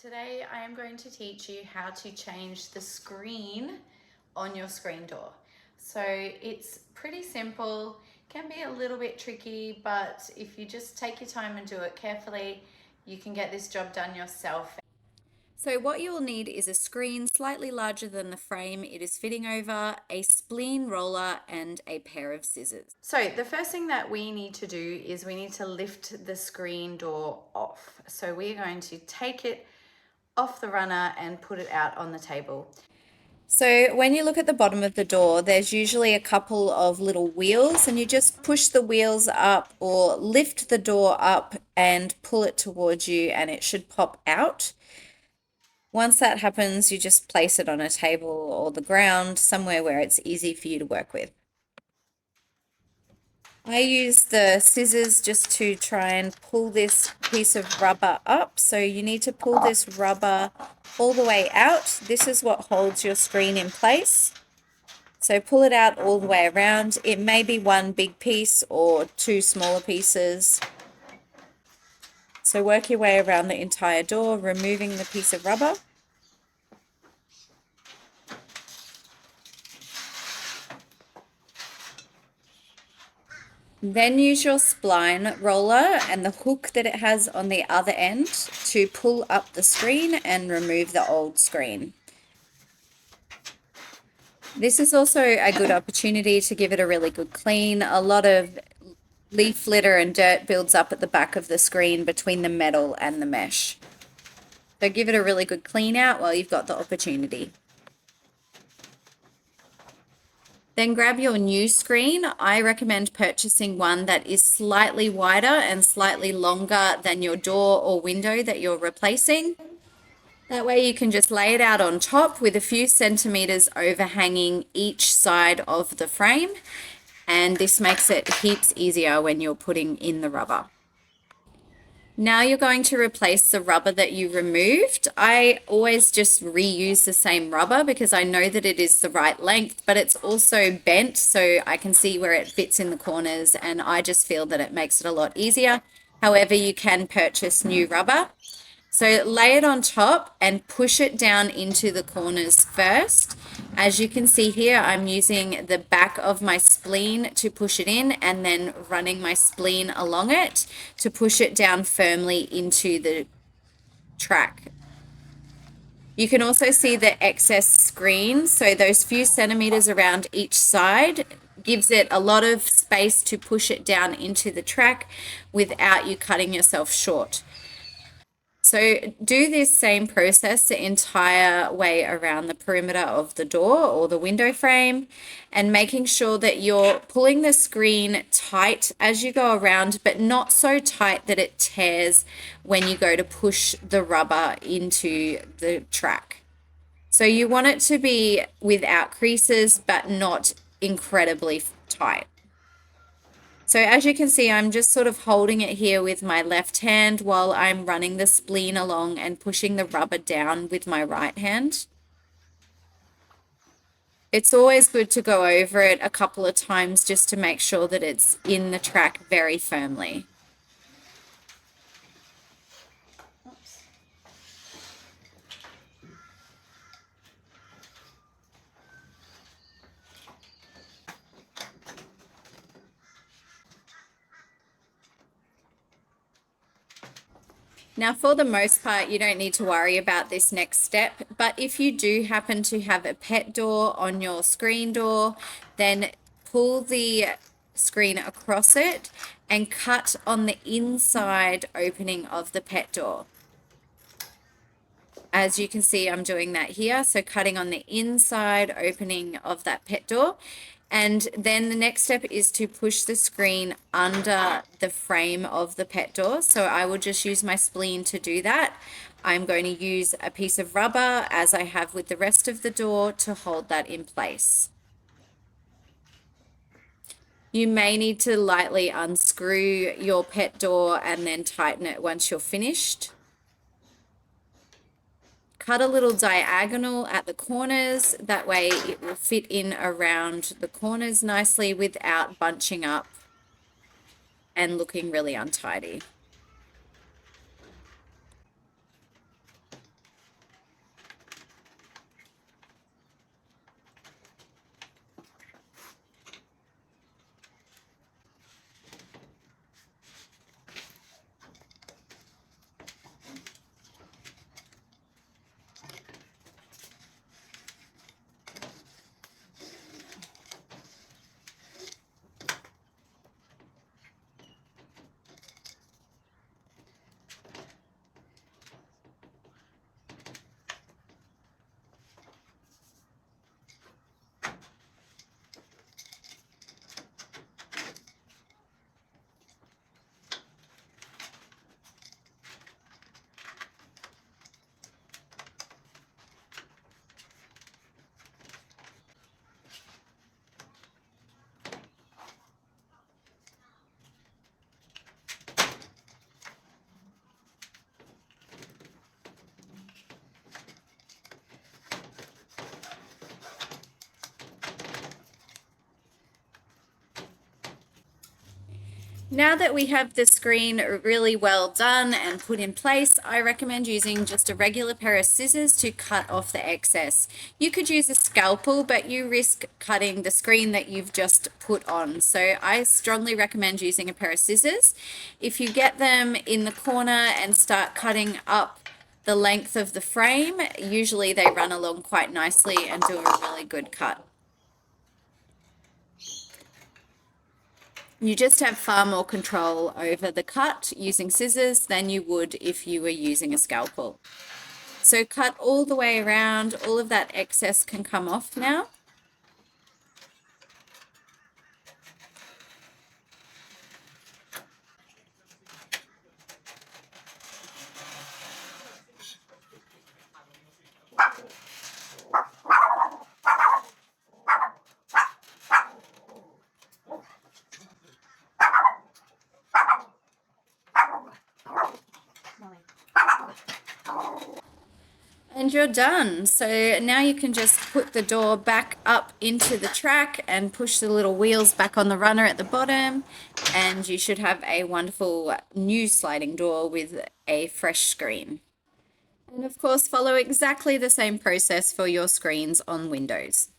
Today I am going to teach you how to change the screen on your screen door. So it's pretty simple, can be a little bit tricky, but if you just take your time and do it carefully, you can get this job done yourself. So what you will need is a screen slightly larger than the frame it is fitting over, a spleen roller, and a pair of scissors. So the first thing that we need to do is we need to lift the screen door off. So we're going to take it off the runner and put it out on the table. So when you look at the bottom of the door, there's usually a couple of little wheels, and you just push the wheels up or lift the door up and pull it towards you, and it should pop out. Once that happens, you just place it on a table or the ground, somewhere where it's easy for you to work with. I use the scissors just to try and pull this piece of rubber up. So you need to pull this rubber all the way out. This is what holds your screen in place. So pull it out all the way around. It may be one big piece or two smaller pieces. So work your way around the entire door, removing the piece of rubber. Then use your spline roller and the hook that it has on the other end to pull up the screen and remove the old screen. This is also a good opportunity to give it a really good clean. A lot of leaf litter and dirt builds up at the back of the screen between the metal and the mesh. So give it a really good clean out while you've got the opportunity. Then grab your new screen. I recommend purchasing one that is slightly wider and slightly longer than your door or window that you're replacing. That way you can just lay it out on top with a few centimeters overhanging each side of the frame, and this makes it heaps easier when you're putting in the rubber. Now you're going to replace the rubber that you removed. I always just reuse the same rubber because I know that it is the right length, but it's also bent so I can see where it fits in the corners, and I just feel that it makes it a lot easier. However, you can purchase new rubber. So lay it on top and push it down into the corners first. As you can see here, I'm using the back of my spleen to push it in and then running my spleen along it to push it down firmly into the track. You can also see the excess screen, so those few centimeters around each side gives it a lot of space to push it down into the track without you cutting yourself short. So do this same process the entire way around the perimeter of the door or the window frame, and making sure that you're pulling the screen tight as you go around, but not so tight that it tears when you go to push the rubber into the track. So you want it to be without creases, but not incredibly tight. So as you can see, I'm just sort of holding it here with my left hand while I'm running the spleen along and pushing the rubber down with my right hand. It's always good to go over it a couple of times just to make sure that it's in the track very firmly. Now, for the most part, you don't need to worry about this next step, but if you do happen to have a pet door on your screen door, then pull the screen across it and cut on the inside opening of the pet door. As you can see, I'm doing that here. So cutting on the inside opening of that pet door. And then the next step is to push the screen under the frame of the pet door. So I will just use my spleen to do that. I'm going to use a piece of rubber, as I have with the rest of the door, to hold that in place. You may need to lightly unscrew your pet door and then tighten it once you're finished. Cut a little diagonal at the corners, that way it will fit in around the corners nicely without bunching up and looking really untidy. Now that we have the screen really well done and put in place, I recommend using just a regular pair of scissors to cut off the excess. You could use a scalpel, but you risk cutting the screen that you've just put on. So I strongly recommend using a pair of scissors. If you get them in the corner and start cutting up the length of the frame, usually they run along quite nicely and do a really good cut. You just have far more control over the cut using scissors than you would if you were using a scalpel. So cut all the way around, all of that excess can come off now. And you're done. So now you can just put the door back up into the track and push the little wheels back on the runner at the bottom, and you should have a wonderful new sliding door with a fresh screen. And of course, follow exactly the same process for your screens on Windows.